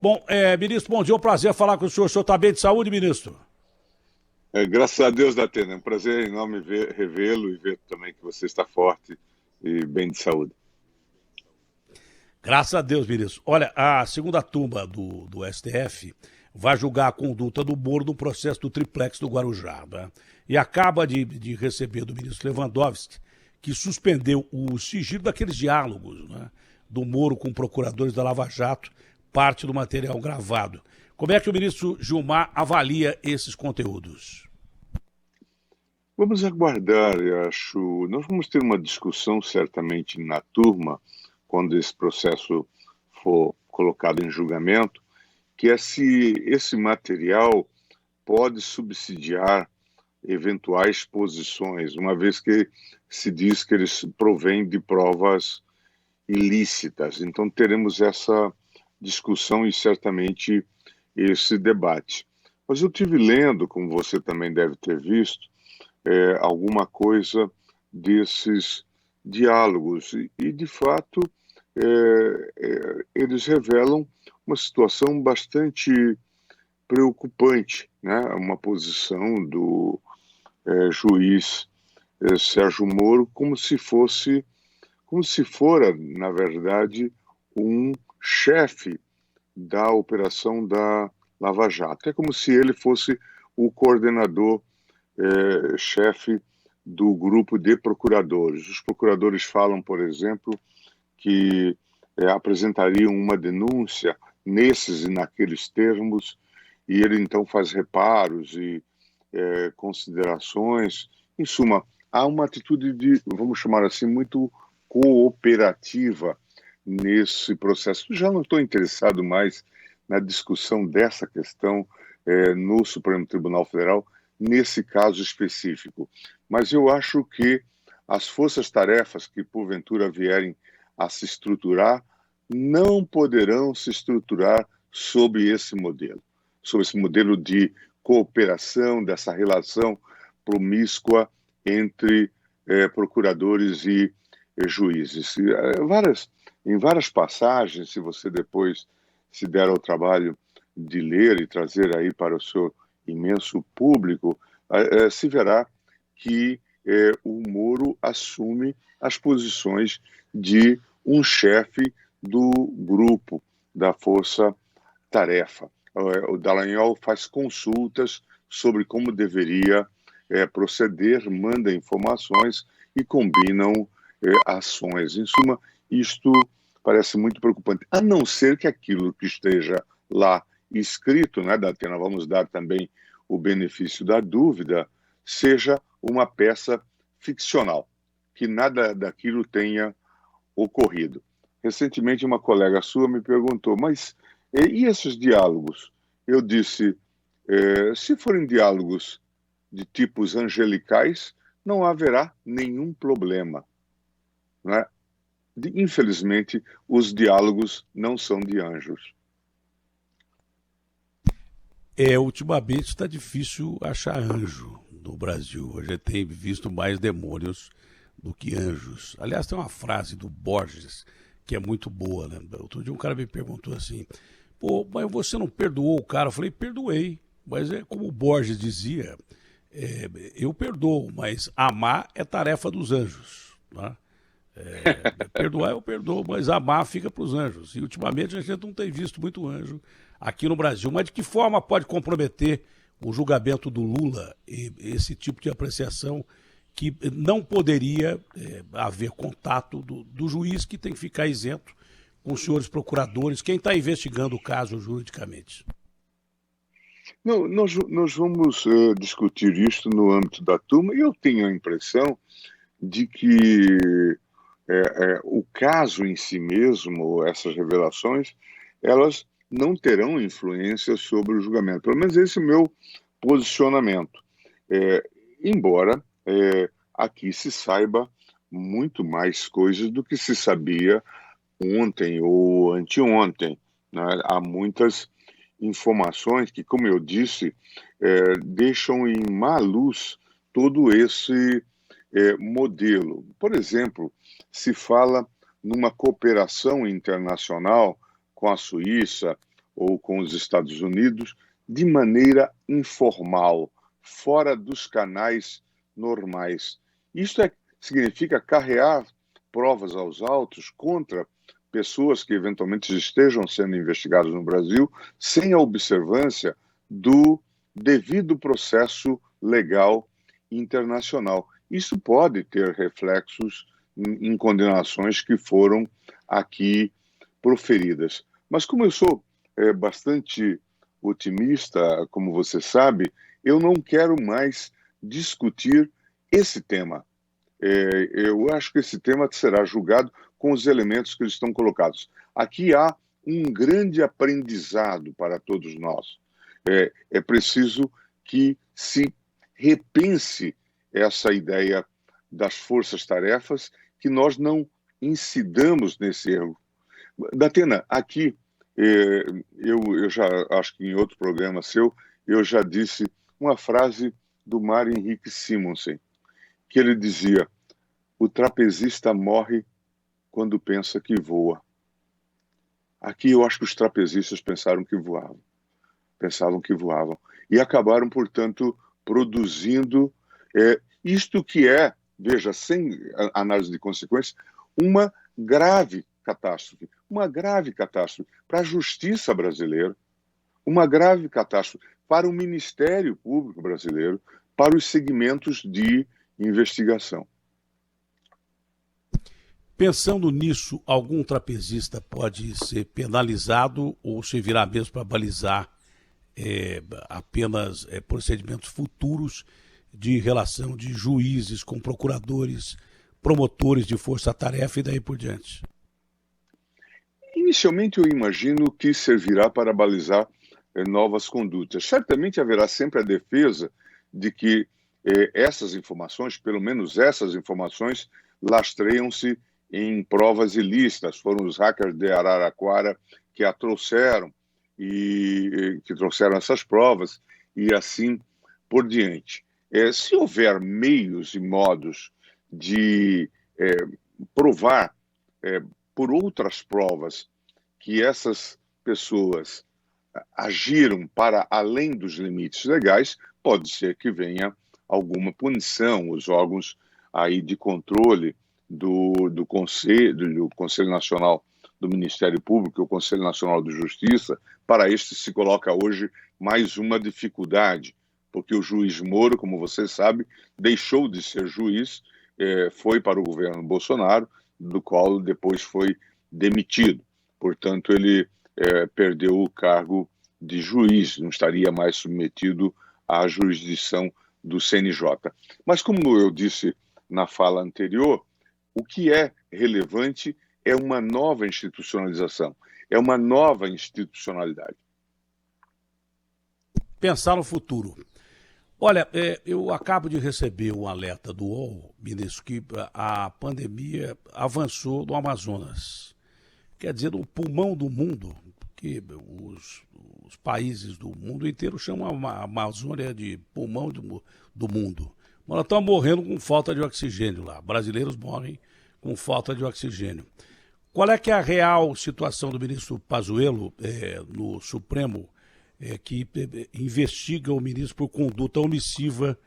Bom, ministro, bom dia, é um prazer falar com o senhor. O senhor está bem de saúde, ministro? Graças a Deus, Datena. É um prazer enorme revê-lo e ver também que você está forte e bem de saúde. Graças a Deus, ministro. Olha, a segunda turma do STF vai julgar a conduta do Moro no processo do triplex do Guarujá, né? E acaba de receber do ministro Lewandowski, que suspendeu o sigilo daqueles diálogos, né, do Moro com procuradores da Lava Jato, parte do material gravado. Como é que o ministro Gilmar avalia esses conteúdos? Vamos aguardar, eu acho. Nós vamos ter uma discussão certamente na turma, quando esse processo for colocado em julgamento, que é se esse material pode subsidiar eventuais posições, uma vez que se diz que eles provêm de provas ilícitas. Então teremos essa discussão e certamente esse debate. Mas eu tive lendo, como você também deve ter visto, alguma coisa desses diálogos e de fato, eles revelam uma situação bastante preocupante, né? Uma posição do juiz Sérgio Moro como se fora, na verdade, um chefe da operação da Lava Jato. É como se ele fosse o coordenador chefe do grupo de procuradores. Os procuradores falam, por exemplo, que apresentariam uma denúncia nesses e naqueles termos, e ele então faz reparos e considerações. Em suma, há uma atitude de, vamos chamar assim, muito cooperativa nesse processo. Já não estou interessado mais na discussão dessa questão no Supremo Tribunal Federal, nesse caso específico. Mas eu acho que as forças-tarefas que porventura vierem a se estruturar não poderão se estruturar sob esse modelo de cooperação, dessa relação promíscua entre procuradores e juízes. Em várias passagens, se você depois se der ao trabalho de ler e trazer aí para o seu imenso público, se verá que o Moro assume as posições de um chefe do grupo da Força Tarefa. O Dallagnol faz consultas sobre como deveria proceder, manda informações e combinam ações. Em suma, isto parece muito preocupante, a não ser que aquilo que esteja lá escrito, né, Datena, vamos dar também o benefício da dúvida, seja uma peça ficcional, que nada daquilo tenha ocorrido. Recentemente, uma colega sua me perguntou, mas e esses diálogos? Eu disse, se forem diálogos de tipos angelicais, não haverá nenhum problema, né? Infelizmente, os diálogos não são de anjos. Ultimamente está difícil achar anjo no Brasil. A gente tem visto mais demônios do que anjos. Aliás, tem uma frase do Borges que é muito boa, né? Outro dia um cara me perguntou assim, pô, mas você não perdoou o cara? Eu falei, perdoei. Mas é como o Borges dizia, eu perdoo, mas amar é tarefa dos anjos, né? Perdoar eu perdoo, mas amar fica para os anjos. E ultimamente a gente não tem visto muito anjo aqui no Brasil. Mas de que forma pode comprometer o julgamento do Lula e esse tipo de apreciação que não poderia haver contato do juiz, que tem que ficar isento, com os senhores procuradores, quem está investigando o caso juridicamente? Não, nós vamos discutir isto no âmbito da turma e eu tenho a impressão de que o caso em si mesmo, essas revelações, elas não terão influência sobre o julgamento. Pelo menos esse é o meu posicionamento. Embora aqui se saiba muito mais coisas do que se sabia ontem ou anteontem, né? Há muitas informações que, como eu disse, deixam em má luz todo esse modelo. Por exemplo, se fala numa cooperação internacional com a Suíça ou com os Estados Unidos de maneira informal, fora dos canais normais. Isto significa carrear provas aos autos contra pessoas que eventualmente estejam sendo investigadas no Brasil sem a observância do devido processo legal internacional. Isso pode ter reflexos em condenações que foram aqui proferidas. Mas como eu sou bastante otimista, como você sabe, eu não quero mais discutir esse tema. Eu acho que esse tema será julgado com os elementos que estão colocados. Aqui há um grande aprendizado para todos nós. É preciso que se repense essa ideia das forças-tarefas, que nós não incidamos nesse erro. Datena, aqui, eu já acho que em outro programa seu, eu já disse uma frase do Mário Henrique Simonsen, que ele dizia: o trapezista morre quando pensa que voa. Aqui eu acho que os trapezistas pensavam que voavam, e acabaram, portanto, produzindo isto que veja, sem análise de consequências, uma grave catástrofe para a justiça brasileira, uma grave catástrofe para o Ministério Público brasileiro, para os segmentos de investigação. Pensando nisso, algum trapezista pode ser penalizado ou servirá mesmo para balizar apenas procedimentos futuros de relação de juízes com procuradores, promotores de força-tarefa e daí por diante? Inicialmente, eu imagino que servirá para balizar novas condutas. Certamente haverá sempre a defesa de que essas informações, pelo menos essas informações, lastreiam-se em provas ilícitas. Foram os hackers de Araraquara que a trouxeram, e que trouxeram essas provas, e assim por diante. Se houver meios e modos de provar por outras provas que essas pessoas agiram para além dos limites legais, pode ser que venha alguma punição. Os órgãos aí de controle do Conselho Nacional do Ministério Público, o Conselho Nacional de Justiça, para este se coloca hoje mais uma dificuldade, porque o juiz Moro, como você sabe, deixou de ser juiz, foi para o governo Bolsonaro, do qual depois foi demitido. Portanto, ele perdeu o cargo de juiz, não estaria mais submetido à jurisdição do CNJ. Mas, como eu disse na fala anterior, o que é relevante é uma nova institucionalização, é uma nova institucionalidade. Pensar no futuro. Olha, eu acabo de receber um alerta do UOL, ministro, que a pandemia avançou no Amazonas. Quer dizer, no pulmão do mundo, que os países do mundo inteiro chamam a Amazônia de pulmão do mundo. Mas nós estamos morrendo com falta de oxigênio lá. Brasileiros morrem com falta de oxigênio. Qual é que é a real situação do ministro Pazuello no Supremo, que investiga o ministro por conduta omissiva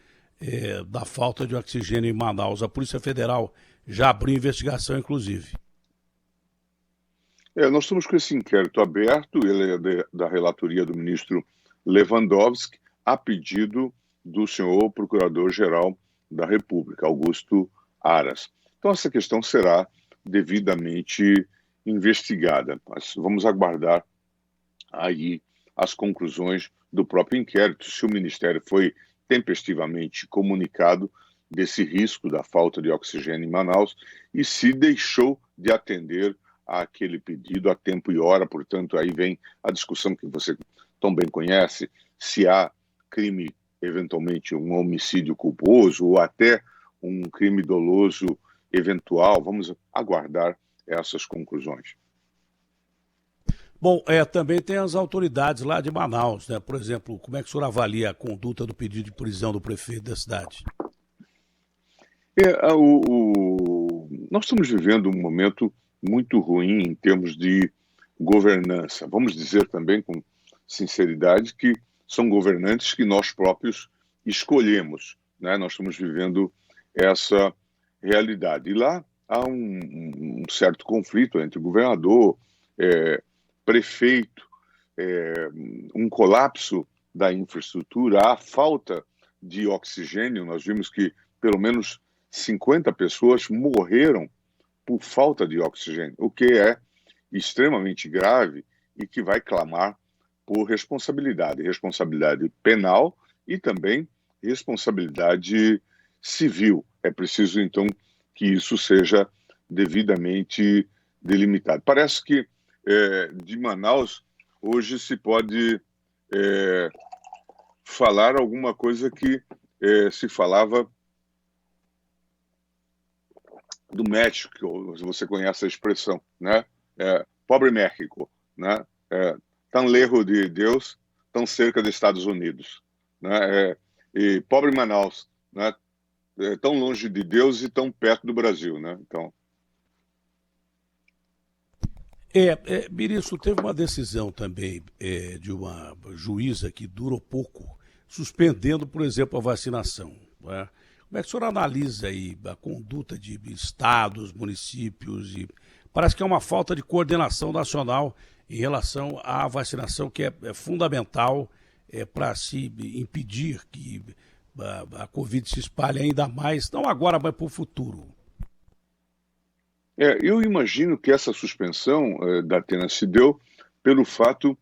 da falta de oxigênio em Manaus? A Polícia Federal já abriu investigação, inclusive. Nós estamos com esse inquérito aberto, ele é da relatoria do ministro Lewandowski, a pedido do senhor Procurador-Geral da República, Augusto Aras. Então, essa questão será devidamente investigada. Mas vamos aguardar aí as conclusões do próprio inquérito, se o Ministério foi tempestivamente comunicado desse risco da falta de oxigênio em Manaus e se deixou de atender àquele pedido a tempo e hora. Portanto, aí vem a discussão que você tão bem conhece, se há crime, eventualmente um homicídio culposo ou até um crime doloso eventual. Vamos aguardar essas conclusões. Bom, também tem as autoridades lá de Manaus, né? Por exemplo, como é que o senhor avalia a conduta do pedido de prisão do prefeito da cidade? Nós estamos vivendo um momento muito ruim em termos de governança. Vamos dizer também com sinceridade que são governantes que nós próprios escolhemos, né? Nós estamos vivendo essa realidade. E lá há um certo conflito entre governador, prefeito, um colapso da infraestrutura, a falta de oxigênio. Nós vimos que pelo menos 50 pessoas morreram por falta de oxigênio, o que é extremamente grave e que vai clamar por responsabilidade penal e também responsabilidade civil. É preciso, então, que isso seja devidamente delimitado. Parece que de Manaus hoje se pode falar alguma coisa que se falava do México, se você conhece a expressão, né? Pobre México, né? Tão lejos de Deus, tão cerca dos Estados Unidos, né? E pobre Manaus, né? Tão longe de Deus e tão perto do Brasil, né? Então, Ministro, teve uma decisão também de uma juíza que durou pouco, suspendendo, por exemplo, a vacinação. Né? Como é que o senhor analisa aí a conduta de estados, municípios? Parece que é uma falta de coordenação nacional em relação à vacinação, que é fundamental para se impedir que a Covid se espalhe ainda mais, não agora, mas para o futuro. eu imagino que essa suspensão da Atena se deu pelo fato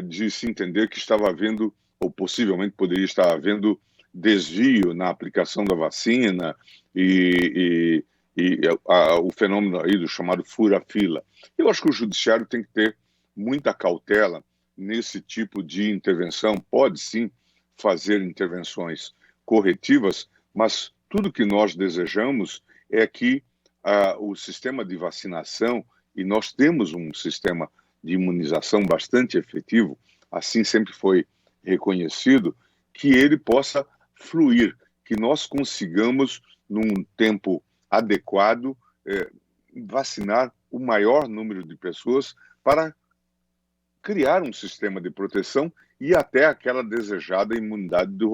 de se entender que estava havendo, ou possivelmente poderia estar havendo, desvio na aplicação da vacina e o fenômeno aí do chamado fura-fila. Eu acho que o judiciário tem que ter muita cautela nesse tipo de intervenção. Pode sim fazer intervenções corretivas, mas tudo que nós desejamos é que o sistema de vacinação, e nós temos um sistema de imunização bastante efetivo, assim sempre foi reconhecido, que ele possa fluir, que nós consigamos, num tempo adequado, vacinar o maior número de pessoas para criar um sistema de proteção e até aquela desejada imunidade do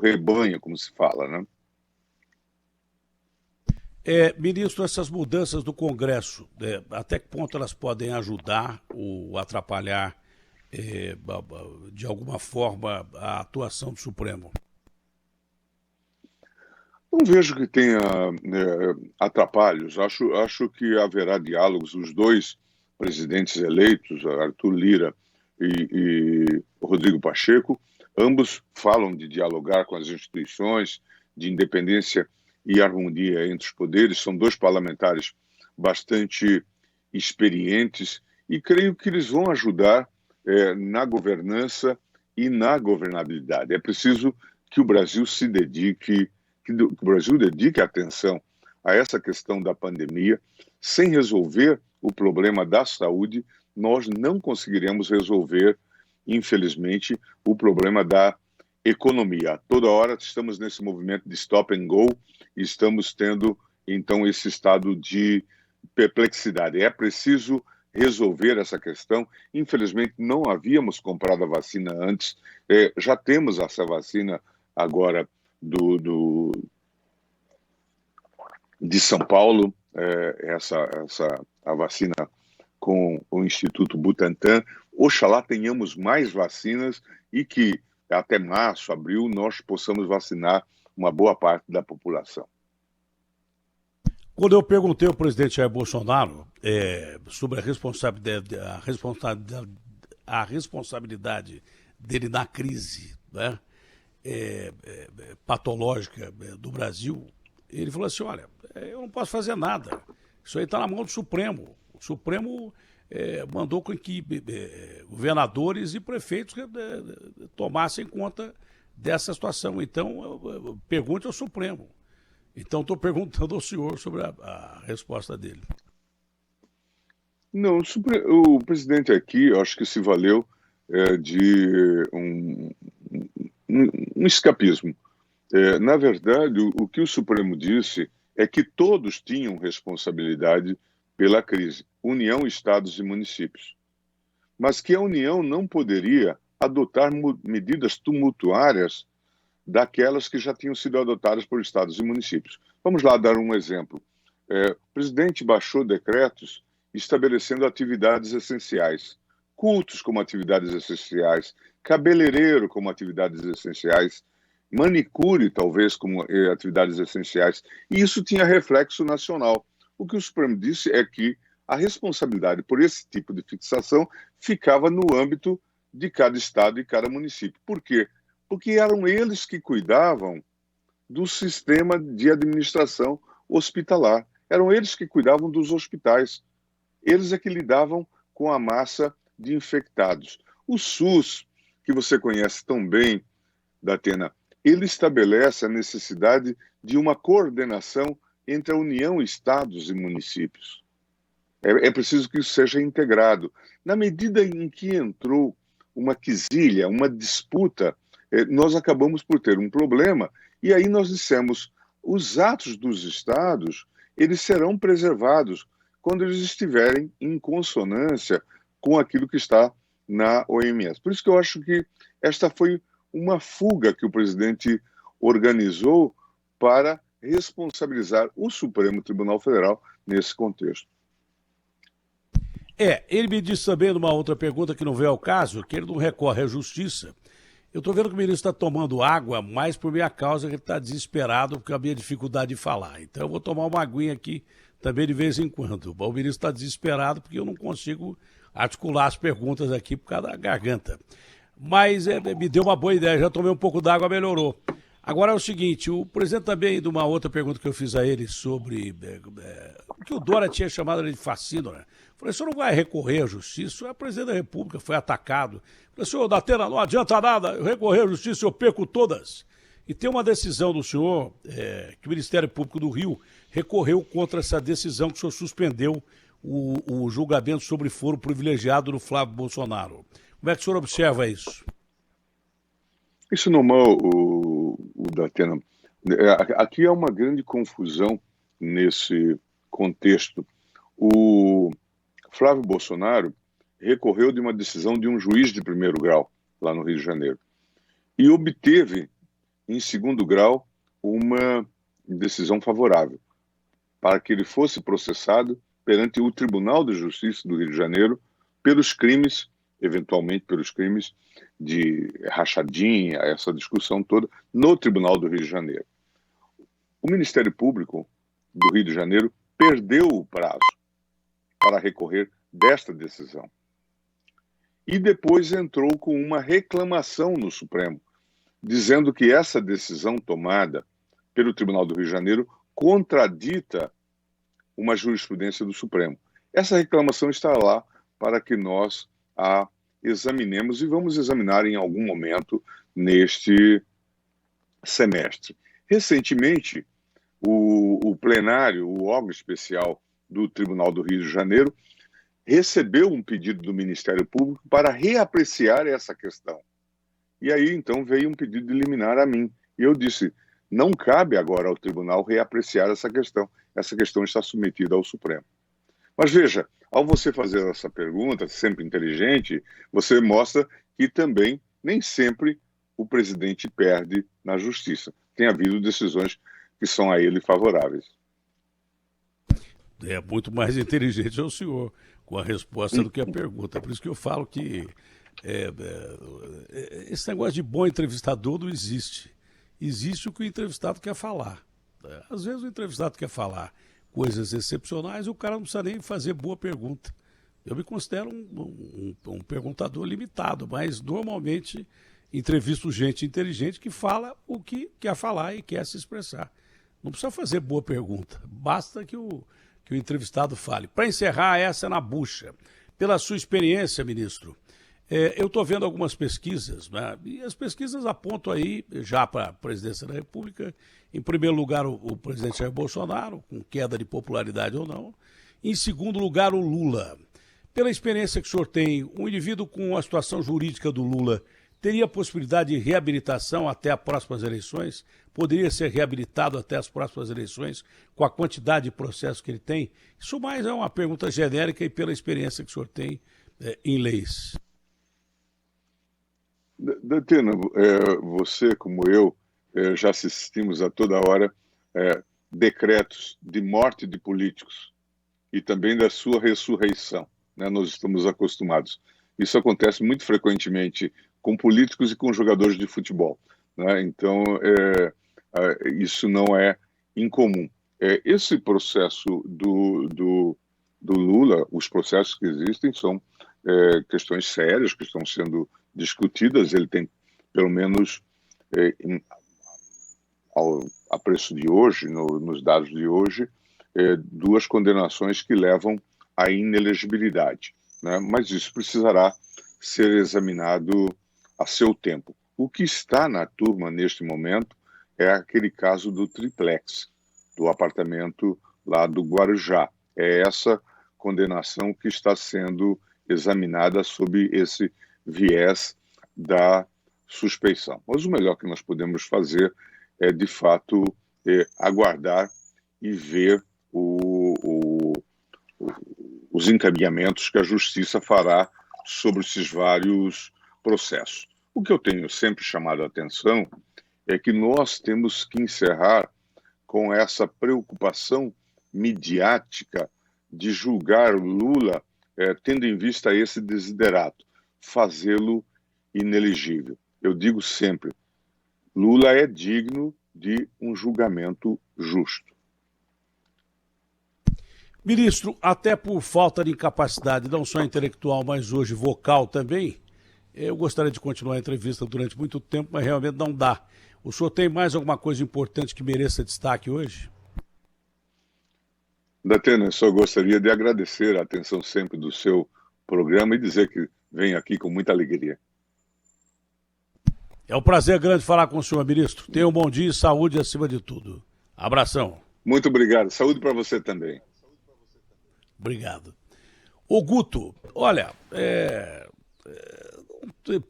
rebanho, como se fala, né? Ministro, essas mudanças do Congresso, até que ponto elas podem ajudar ou atrapalhar, de alguma forma, a atuação do Supremo? Não vejo que tenha atrapalhos. Acho que haverá diálogos. Os dois presidentes eleitos, Arthur Lira e Rodrigo Pacheco, ambos falam de dialogar com as instituições, de independência e harmonia entre os poderes. São dois parlamentares bastante experientes e creio que eles vão ajudar na governança e na governabilidade. É preciso que o Brasil se dedique, que o Brasil dedique atenção a essa questão da pandemia. Sem resolver o problema da saúde, nós não conseguiremos resolver, infelizmente, o problema da economia. Toda hora estamos nesse movimento de stop and go e estamos tendo, então, esse estado de perplexidade. É preciso resolver essa questão. Infelizmente, não havíamos comprado a vacina antes. Já temos essa vacina agora de São Paulo, a vacina com o Instituto Butantan. Oxalá tenhamos mais vacinas e que até março, abril, nós possamos vacinar uma boa parte da população. Quando eu perguntei ao presidente Jair Bolsonaro sobre a responsabilidade dele na crise, né, patológica do Brasil, ele falou assim, olha, eu não posso fazer nada, isso aí está na mão do Supremo. O Supremo mandou com que governadores e prefeitos tomassem conta dessa situação. Então, pergunte ao Supremo. Então, estou perguntando ao senhor sobre a resposta dele. Não, o presidente aqui, eu acho que se valeu de um escapismo. Na verdade, o que o Supremo disse é que todos tinham responsabilidade pela crise, União, estados e municípios. mas que a União não poderia adotar medidas tumultuárias daquelas que já tinham sido adotadas por estados e municípios. Vamos lá dar um exemplo. O presidente baixou decretos estabelecendo atividades essenciais, cultos como atividades essenciais, cabeleireiro como atividades essenciais, manicure talvez como atividades essenciais, e isso tinha reflexo nacional. O que o Supremo disse é que a responsabilidade por esse tipo de fixação ficava no âmbito de cada estado e cada município. Por quê? Porque eram eles que cuidavam do sistema de administração hospitalar. Eram eles que cuidavam dos hospitais. Eles é que lidavam com a massa de infectados. O SUS, que você conhece tão bem, Datena, ele estabelece a necessidade de uma coordenação entre a União, estados e municípios. É preciso que isso seja integrado. Na medida em que entrou uma quizilha, uma disputa, nós acabamos por ter um problema, e aí nós dissemos, os atos dos estados, eles serão preservados quando eles estiverem em consonância com aquilo que está na OMS. Por isso que eu acho que esta foi uma fuga que o presidente organizou para responsabilizar o Supremo Tribunal Federal nesse contexto. Ele me disse também numa outra pergunta que não veio ao caso, que ele não recorre à justiça. Eu estou vendo que o ministro está tomando água mais por minha causa, que ele está desesperado porque a minha dificuldade de falar. Então eu vou tomar uma aguinha aqui também de vez em quando. O ministro está desesperado porque eu não consigo articular as perguntas aqui por causa da garganta. Mas me deu uma boa ideia, já tomei um pouco d'água, melhorou. Agora é o seguinte, o presidente também, de uma outra pergunta que eu fiz a ele sobre o que o Dória tinha chamado ele de fascínio, né? Falei, o senhor não vai recorrer à justiça? O senhor é presidente da República, foi atacado. Falei, senhor Datena, não adianta nada, eu recorrer à justiça, eu perco todas. E tem uma decisão do senhor, que o Ministério Público do Rio recorreu contra essa decisão que o senhor suspendeu o julgamento sobre foro privilegiado do Flávio Bolsonaro. Como é que o senhor observa isso? Isso normal, o Datena. Aqui há uma grande confusão nesse contexto. O Flávio Bolsonaro recorreu de uma decisão de um juiz de primeiro grau, lá no Rio de Janeiro, e obteve, em segundo grau, uma decisão favorável para que ele fosse processado perante o Tribunal de Justiça do Rio de Janeiro pelos crimes, eventualmente pelos crimes de rachadinha, essa discussão toda, no Tribunal do Rio de Janeiro. O Ministério Público do Rio de Janeiro perdeu o prazo para recorrer desta decisão. E depois entrou com uma reclamação no Supremo, dizendo que essa decisão tomada pelo Tribunal do Rio de Janeiro contradita uma jurisprudência do Supremo. Essa reclamação está lá para que nós a examinemos e vamos examinar em algum momento neste semestre. Recentemente, o plenário, o órgão especial do Tribunal do Rio de Janeiro, recebeu um pedido do Ministério Público para reapreciar essa questão. E aí, então, veio um pedido de liminar a mim. E eu disse, não cabe agora ao tribunal reapreciar essa questão. Essa questão está submetida ao Supremo. Mas veja, ao você fazer essa pergunta, sempre inteligente, você mostra que também nem sempre o presidente perde na justiça. Tem havido decisões que são a ele favoráveis. É muito mais inteligente o senhor com a resposta do que a pergunta. Por isso que eu falo que esse negócio de bom entrevistador não existe. Existe o que o entrevistado quer falar. Às vezes o entrevistado quer falar coisas excepcionais e o cara não precisa nem fazer boa pergunta. Eu me considero um perguntador limitado, mas normalmente entrevisto gente inteligente que fala o que quer falar e quer se expressar. Não precisa fazer boa pergunta, basta que o entrevistado fale. Para encerrar, essa é na bucha. Pela sua experiência, ministro, eu estou vendo algumas pesquisas, né? E as pesquisas apontam aí, já para a presidência da República, em primeiro lugar o presidente Jair Bolsonaro, com queda de popularidade ou não, em segundo lugar o Lula. Pela experiência que o senhor tem, um indivíduo com a situação jurídica do Lula teria possibilidade de reabilitação até as próximas eleições? Poderia ser reabilitado até as próximas eleições com a quantidade de processos que ele tem? Isso mais é uma pergunta genérica e pela experiência que o senhor tem, em leis? Datena, você como eu, já assistimos a toda hora decretos de morte de políticos e também da sua ressurreição, né? Nós estamos acostumados. Isso acontece muito frequentemente com políticos e com jogadores de futebol, né? Então, isso não é incomum. Esse processo do Lula, os processos que existem são questões sérias que estão sendo discutidas. Ele tem, pelo menos, a preço de hoje, nos dados de hoje, duas condenações que levam à inelegibilidade, né? Mas isso precisará ser examinado a seu tempo. O que está na turma neste momento é aquele caso do triplex, do apartamento lá do Guarujá. É essa condenação que está sendo examinada sob esse viés da suspeição. Mas o melhor que nós podemos fazer é, de fato, aguardar e ver os encaminhamentos que a Justiça fará sobre esses vários processos. O que eu tenho sempre chamado a atenção é que nós temos que encerrar com essa preocupação midiática de julgar Lula tendo em vista esse desiderato, fazê-lo inelegível. Eu digo sempre, Lula é digno de um julgamento justo. Ministro, até por falta de incapacidade, não só intelectual, mas hoje vocal também, eu gostaria de continuar a entrevista durante muito tempo, mas realmente não dá. O senhor tem mais alguma coisa importante que mereça destaque hoje? Datena, eu só gostaria de agradecer a atenção sempre do seu programa e dizer que venho aqui com muita alegria. É um prazer grande falar com o senhor, ministro. Tenha um bom dia e saúde acima de tudo. Abração. Muito obrigado. Saúde para você também. Obrigado. Ô Guto, olha,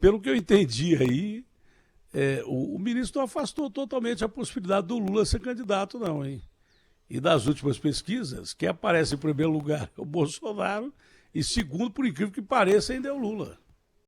pelo que eu entendi aí, o ministro não afastou totalmente a possibilidade do Lula ser candidato, não, hein? E das últimas pesquisas, quem aparece em primeiro lugar é o Bolsonaro e segundo, por incrível que pareça, ainda é o Lula.